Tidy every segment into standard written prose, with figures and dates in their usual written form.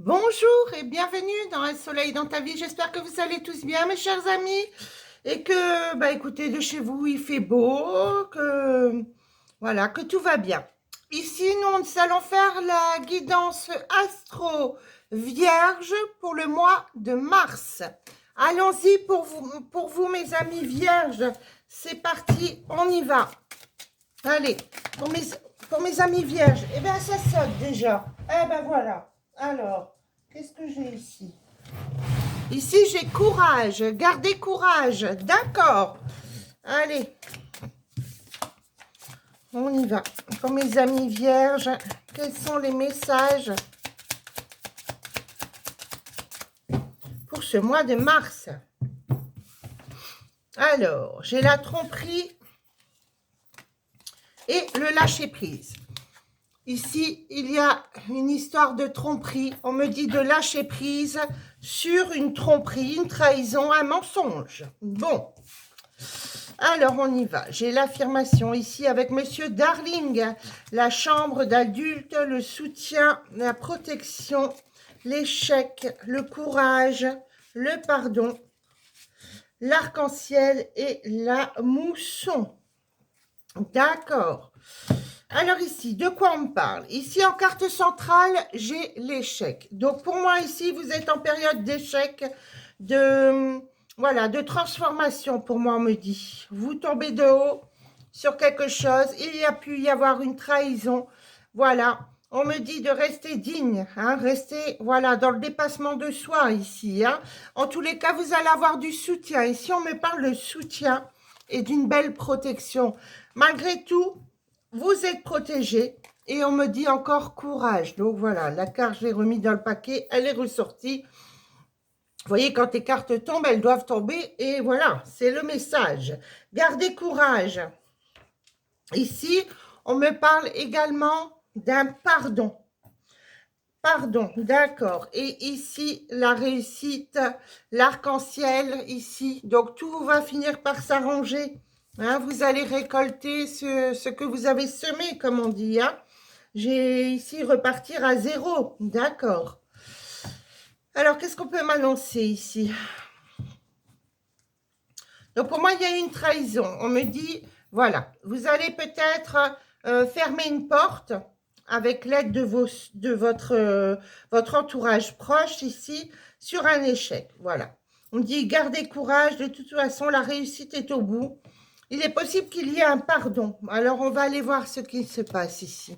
Bonjour et bienvenue dans Un soleil dans ta vie. J'espère que vous allez tous bien, mes chers amis, et que, écoutez, de chez vous, il fait beau, que, voilà, que tout va bien. Ici, nous allons faire la guidance astro vierge pour le mois de mars. Allons-y pour vous, mes amis vierges. C'est parti, on y va. Allez, pour mes amis vierges, eh bien, ça saute déjà. Eh ben voilà. Alors, qu'est-ce que j'ai ici? Ici, j'ai courage. Gardez courage. D'accord. Allez. On y va. Pour mes amis vierges, quels sont les messages pour ce mois de mars? Alors, j'ai la tromperie et le lâcher-prise. Ici, il y a une histoire de tromperie. On me dit de lâcher prise sur une tromperie, une trahison, un mensonge. Bon, alors on y va. J'ai l'affirmation ici avec Monsieur Darling. La chambre d'adulte, le soutien, la protection, l'échec, le courage, le pardon, l'arc-en-ciel et la mousson. D'accord. Alors ici, de quoi on me parle? Ici, en carte centrale, j'ai l'échec. Donc, pour moi, ici, vous êtes en période d'échec, voilà, de transformation, pour moi, on me dit. Vous tombez de haut sur quelque chose. Il y a pu y avoir une trahison. Voilà, on me dit de rester digne, hein, rester, voilà, dans le dépassement de soi, ici. Hein. En tous les cas, vous allez avoir du soutien. Ici, on me parle de soutien et d'une belle protection. Malgré tout, vous êtes protégé et on me dit encore courage. Donc voilà, la carte, je l'ai remise dans le paquet, elle est ressortie. Vous voyez, quand les cartes tombent, elles doivent tomber et voilà, c'est le message. Gardez courage. Ici, on me parle également d'un pardon. Pardon, d'accord. Et ici, la réussite, l'arc-en-ciel, ici. Donc, tout va finir par s'arranger. Hein, vous allez récolter ce que vous avez semé, comme on dit. Hein. J'ai ici repartir à zéro. D'accord. Alors, qu'est-ce qu'on peut m'annoncer ici? Donc, pour moi, il y a une trahison. On me dit, voilà, vous allez peut-être fermer une porte avec l'aide de votre entourage proche ici sur un échec. Voilà. On dit, gardez courage. De toute façon, la réussite est au bout. Il est possible qu'il y ait un pardon. Alors, on va aller voir ce qui se passe ici.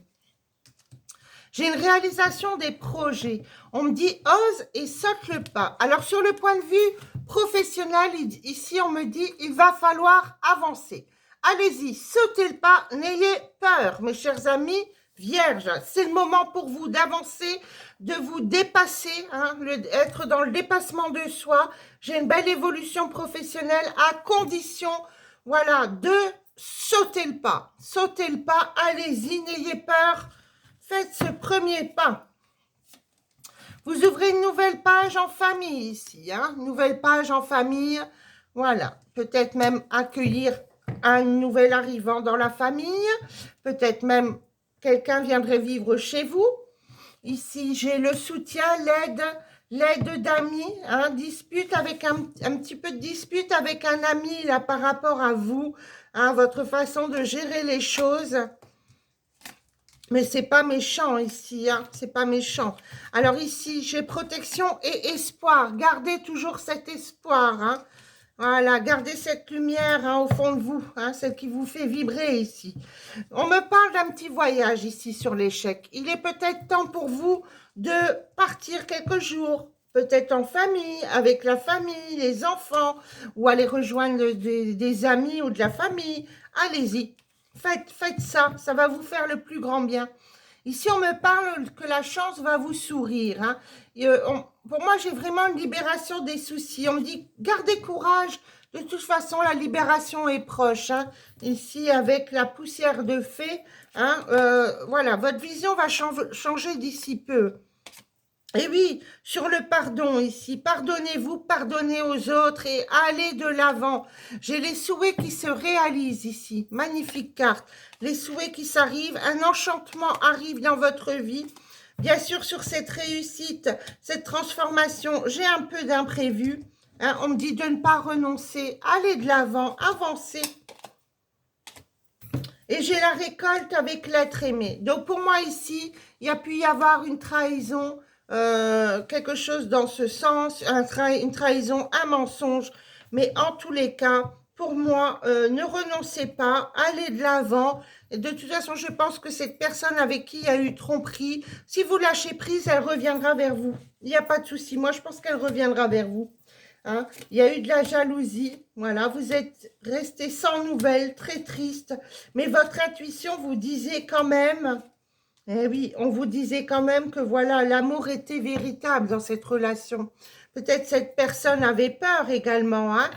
J'ai une réalisation des projets. On me dit ose et saute le pas. Alors, sur le point de vue professionnel, ici, on me dit il va falloir avancer. Allez-y, sautez le pas, n'ayez peur, mes chers amis vierges. C'est le moment pour vous d'avancer, de vous dépasser, hein, être dans le dépassement de soi. J'ai une belle évolution professionnelle à condition, voilà, de sauter le pas. Sautez le pas, allez-y, n'ayez peur. Faites ce premier pas. Vous ouvrez une nouvelle page en famille ici. Hein, nouvelle page en famille. Voilà. Peut-être même accueillir un nouvel arrivant dans la famille. Peut-être même quelqu'un viendrait vivre chez vous. Ici, j'ai le soutien, l'aide d'amis. Hein, dispute avec un petit peu de dispute avec un ami là par rapport à vous. Hein, votre façon de gérer les choses. Mais c'est pas méchant ici, hein, c'est pas méchant. Alors ici, j'ai protection et espoir. Gardez toujours cet espoir, hein. Voilà, gardez cette lumière hein, au fond de vous, hein, celle qui vous fait vibrer ici. On me parle d'un petit voyage ici sur l'échec. Il est peut-être temps pour vous de partir quelques jours, peut-être en famille, avec la famille, les enfants, ou aller rejoindre des amis ou de la famille. Allez-y. Faites ça, ça va vous faire le plus grand bien. Ici, on me parle que la chance va vous sourire. Hein. Pour moi, j'ai vraiment une libération des soucis. On me dit, gardez courage. De toute façon, la libération est proche. Hein. Ici, avec la poussière de fée, hein, voilà, votre vision va changer d'ici peu. Et oui, sur le pardon ici, pardonnez-vous, pardonnez aux autres et allez de l'avant. J'ai les souhaits qui se réalisent ici. Magnifique carte. Les souhaits qui s'arrivent, un enchantement arrive dans votre vie. Bien sûr, sur cette réussite, cette transformation, j'ai un peu d'imprévu. Hein, on me dit de ne pas renoncer, aller de l'avant, avancer. Et j'ai la récolte avec l'être aimé. Donc pour moi ici, il y a pu y avoir une trahison, quelque chose dans ce sens, une trahison, un mensonge. Mais en tous les cas, pour moi, ne renoncez pas, allez de l'avant. Et de toute façon, je pense que cette personne avec qui il y a eu tromperie, si vous lâchez prise, elle reviendra vers vous. Il n'y a pas de souci. Moi, je pense qu'elle reviendra vers vous. Hein, il y a eu de la jalousie, voilà, vous êtes resté sans nouvelles, très triste, mais votre intuition vous disait quand même, eh oui, on vous disait quand même que voilà, l'amour était véritable dans cette relation. Peut-être cette personne avait peur également, hein.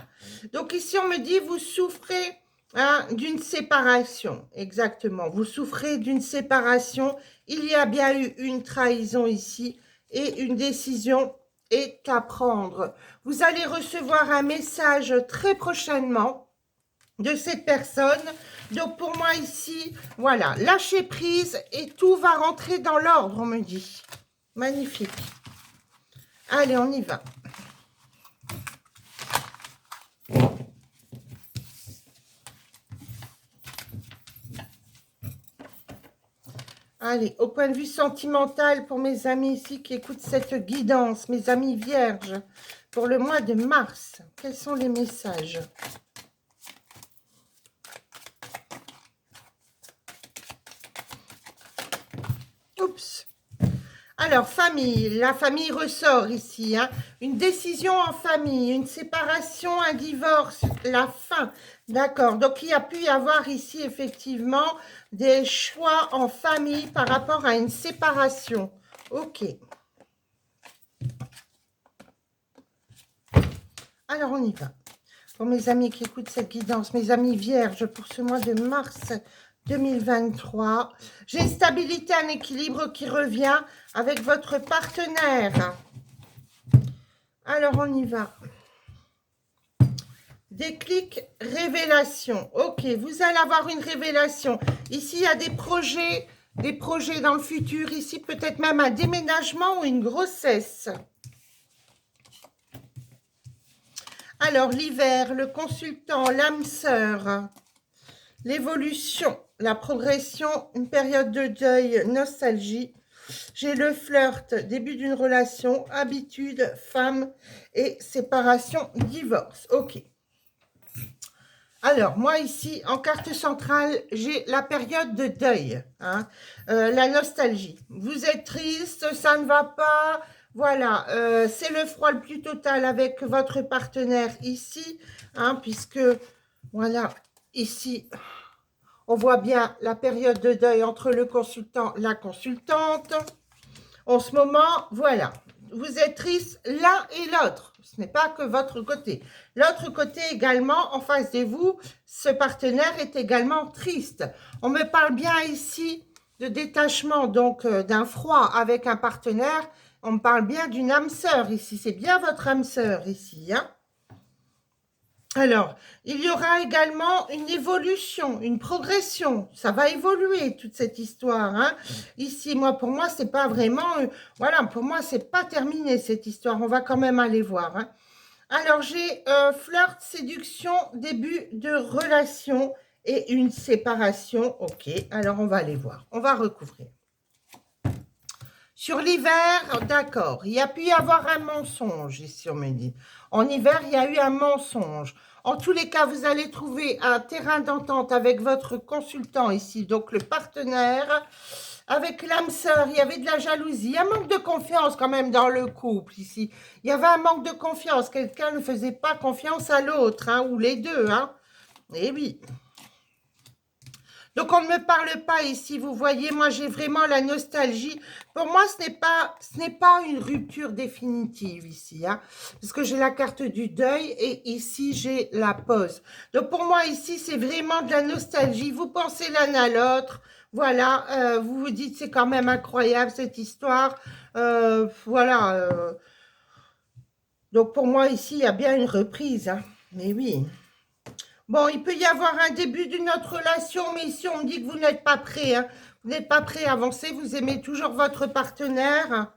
Donc ici, on me dit, vous souffrez hein, d'une séparation, exactement, vous souffrez d'une séparation, il y a bien eu une trahison ici et une décision est à prendre. Vous allez recevoir un message très prochainement de cette personne. Donc pour moi ici, voilà, lâchez prise et tout va rentrer dans l'ordre, on me dit. Magnifique. Allez, on y va. Allez, au point de vue sentimental, pour mes amis ici qui écoutent cette guidance, mes amis vierges, pour le mois de mars, quels sont les messages ? Oups. Alors, famille, la famille ressort ici, hein. Une décision en famille, une séparation, un divorce, la fin, d'accord. Donc, il y a pu y avoir ici, effectivement, des choix en famille par rapport à une séparation. Ok. Alors, on y va. Pour mes amis qui écoutent cette guidance, mes amis vierges, pour ce mois de mars 2023, j'ai une stabilité, un équilibre qui revient avec votre partenaire. Alors, on y va. Déclic, révélation. Ok, vous allez avoir une révélation. Ici, il y a des projets dans le futur. Ici, peut-être même un déménagement ou une grossesse. Alors, l'hiver, le consultant, l'âme sœur, l'évolution, la progression, une période de deuil, nostalgie. J'ai le flirt, début d'une relation, habitude, femme et séparation, divorce. Ok. Alors, moi ici, en carte centrale, j'ai la période de deuil, hein, la nostalgie. Vous êtes triste, ça ne va pas, voilà, c'est le froid le plus total avec votre partenaire ici, hein, puisque, voilà, ici, on voit bien la période de deuil entre le consultant et la consultante. En ce moment, voilà, vous êtes triste l'un et l'autre. Ce n'est pas que votre côté. L'autre côté également, en face de vous, ce partenaire est également triste. On me parle bien ici de détachement, donc d'un froid avec un partenaire. On me parle bien d'une âme sœur ici. C'est bien votre âme sœur ici, hein. Alors, il y aura également une évolution, une progression. Ça va évoluer, toute cette histoire, hein. Ici, pour moi, c'est pas vraiment... voilà, pour moi, c'est pas terminé, cette histoire. On va quand même aller voir, hein. Alors, j'ai flirt, séduction, début de relation et une séparation. Ok, alors on va aller voir. On va recouvrir. Sur l'hiver, d'accord, il y a pu y avoir un mensonge, ici on me dit. En hiver, il y a eu un mensonge. En tous les cas, vous allez trouver un terrain d'entente avec votre consultant ici, donc le partenaire. Avec l'âme sœur, il y avait de la jalousie, un manque de confiance quand même dans le couple ici. Il y avait un manque de confiance, quelqu'un ne faisait pas confiance à l'autre, hein, ou les deux, hein. Eh oui. Donc, on ne me parle pas ici, vous voyez, moi, j'ai vraiment la nostalgie. Pour moi, ce n'est pas une rupture définitive ici, hein, parce que j'ai la carte du deuil et ici, j'ai la pause. Donc, pour moi, ici, c'est vraiment de la nostalgie. Vous pensez l'un à l'autre, voilà, vous vous dites, c'est quand même incroyable, cette histoire. Voilà. Donc, pour moi, ici, il y a bien une reprise, hein, mais oui. Bon, il peut y avoir un début d'une autre relation, mais ici, on me dit que vous n'êtes pas prêt. Hein. Vous n'êtes pas prêt à avancer, vous aimez toujours votre partenaire.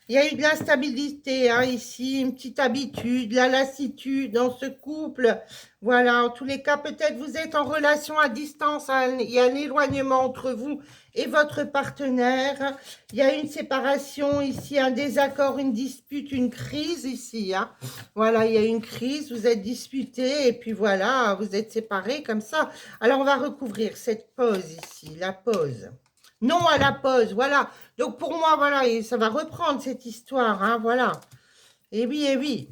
Il y a eu de l'instabilité hein, ici, une petite habitude, la lassitude dans ce couple. Voilà, en tous les cas, peut-être vous êtes en relation à distance, hein, il y a un éloignement entre vous et votre partenaire. Il y a une séparation ici, un désaccord, une dispute, une crise ici. Hein. Voilà, il y a une crise, vous êtes disputés et puis voilà, vous êtes séparés comme ça. Alors, on va recouvrir cette pause ici, la pause. Non à la pause, voilà. Donc pour moi, voilà, et ça va reprendre cette histoire, hein, voilà. Et oui, et oui.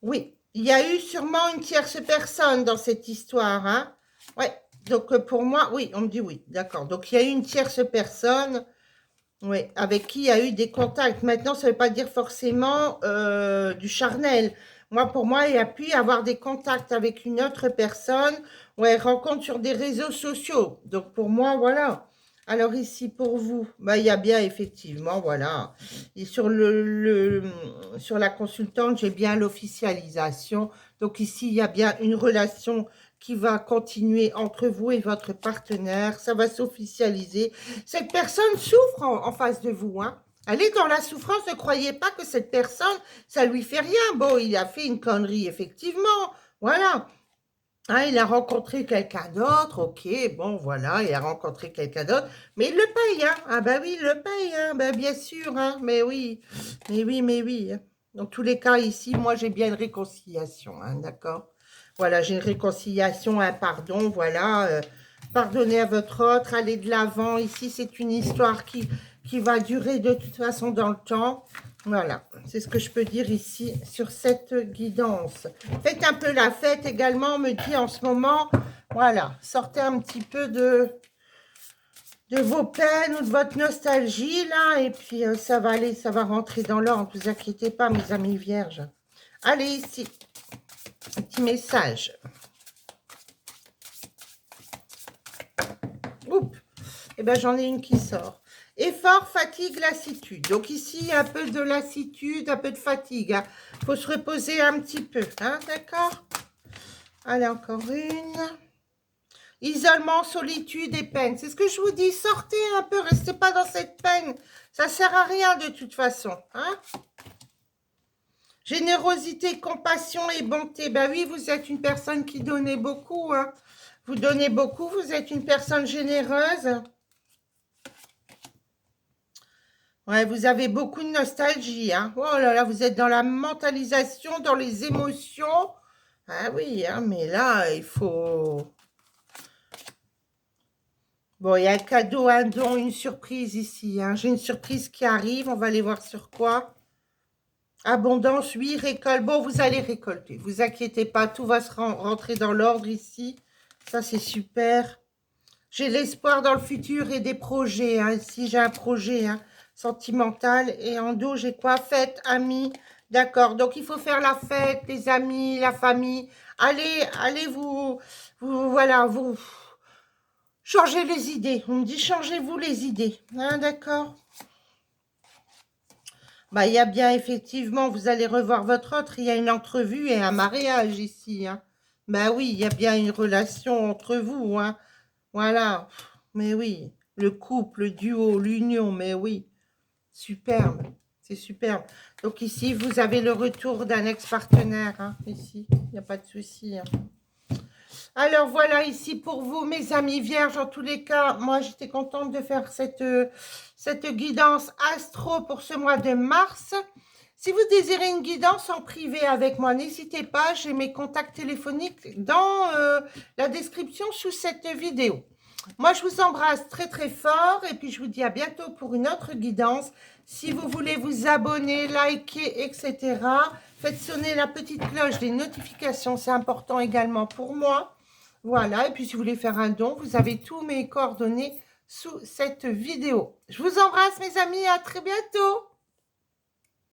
Oui, il y a eu sûrement une tierce personne dans cette histoire, hein. Ouais, donc pour moi, oui, on me dit oui, d'accord. Donc il y a eu une tierce personne, oui, avec qui il y a eu des contacts. Maintenant, ça ne veut pas dire forcément du charnel. Moi, pour moi, il y a pu y avoir des contacts avec une autre personne, ouais, rencontre sur des réseaux sociaux. Donc pour moi, voilà. Alors ici, pour vous, bah, il y a bien effectivement, voilà. Et sur la consultante, j'ai bien l'officialisation. Donc ici, il y a bien une relation qui va continuer entre vous et votre partenaire. Ça va s'officialiser. Cette personne souffre en face de vous, hein. Elle est dans la souffrance. Ne croyez pas que cette personne, ça lui fait rien. Bon, il a fait une connerie, effectivement. Voilà. Ah, il a rencontré quelqu'un d'autre, ok, bon, voilà, il a rencontré quelqu'un d'autre, mais il le paye, hein. Ah bah oui, il le paye, hein, bah bien sûr, hein, mais oui, mais oui, mais oui. Hein. Dans tous les cas, ici, moi, j'ai bien une réconciliation, hein, d'accord? Voilà, j'ai une réconciliation, un pardon, voilà, pardonnez à votre autre, allez de l'avant. Ici, c'est une histoire qui va durer de toute façon dans le temps. Voilà, c'est ce que je peux dire ici sur cette guidance. Faites un peu la fête également, on me dit en ce moment. Voilà, sortez un petit peu de vos peines ou de votre nostalgie, là. Et puis, ça va aller, ça va rentrer dans l'ordre. Ne vous inquiétez pas, mes amis vierges. Allez, ici, un petit message. Oups, eh bien, j'en ai une qui sort. Effort, fatigue, lassitude. Donc ici, il y a un peu de lassitude, un peu de fatigue. Hein. Faut se reposer un petit peu. Hein, d'accord? Allez, encore une. Isolement, solitude et peine. C'est ce que je vous dis. Sortez un peu, restez pas dans cette peine. Ça sert à rien de toute façon. Hein? Générosité, compassion et bonté. Ben oui, vous êtes une personne qui donnait beaucoup. Hein. Vous donnez beaucoup, vous êtes une personne généreuse. Ouais, vous avez beaucoup de nostalgie, hein. Oh là là, vous êtes dans la mentalisation, dans les émotions. Ah oui, hein, mais là, il faut... Bon, il y a un cadeau, un don, une surprise ici. Hein. J'ai une surprise qui arrive, on va aller voir sur quoi. Abondance, oui, récolte. Bon, vous allez récolter, vous inquiétez pas, tout va se rentrer dans l'ordre ici. Ça, c'est super. J'ai l'espoir dans le futur et des projets. Hein. Ici, j'ai un projet, hein. Sentimental et en dos j'ai quoi? Fête, amis, d'accord, donc il faut faire la fête, les amis, la famille, allez voilà, vous changez les idées, on me dit changez-vous les idées, hein, d'accord. Bah il y a bien effectivement, vous allez revoir votre autre, il y a une entrevue et un mariage ici, hein. Bah oui, il y a bien une relation entre vous, hein, voilà, mais oui, le couple, le duo, l'union, mais oui. Superbe, c'est superbe. Donc ici, vous avez le retour d'un ex-partenaire. Hein, ici, il n'y a pas de souci. Hein. Alors voilà, ici pour vous, mes amis vierges, en tous les cas, moi j'étais contente de faire cette guidance astro pour ce mois de mars. Si vous désirez une guidance en privé avec moi, n'hésitez pas, j'ai mes contacts téléphoniques dans la description sous cette vidéo. Moi, je vous embrasse très très fort et puis je vous dis à bientôt pour une autre guidance. Si vous voulez vous abonner, liker, etc., faites sonner la petite cloche des notifications, c'est important également pour moi. Voilà, et puis si vous voulez faire un don, vous avez tous mes coordonnées sous cette vidéo. Je vous embrasse mes amis, à très bientôt.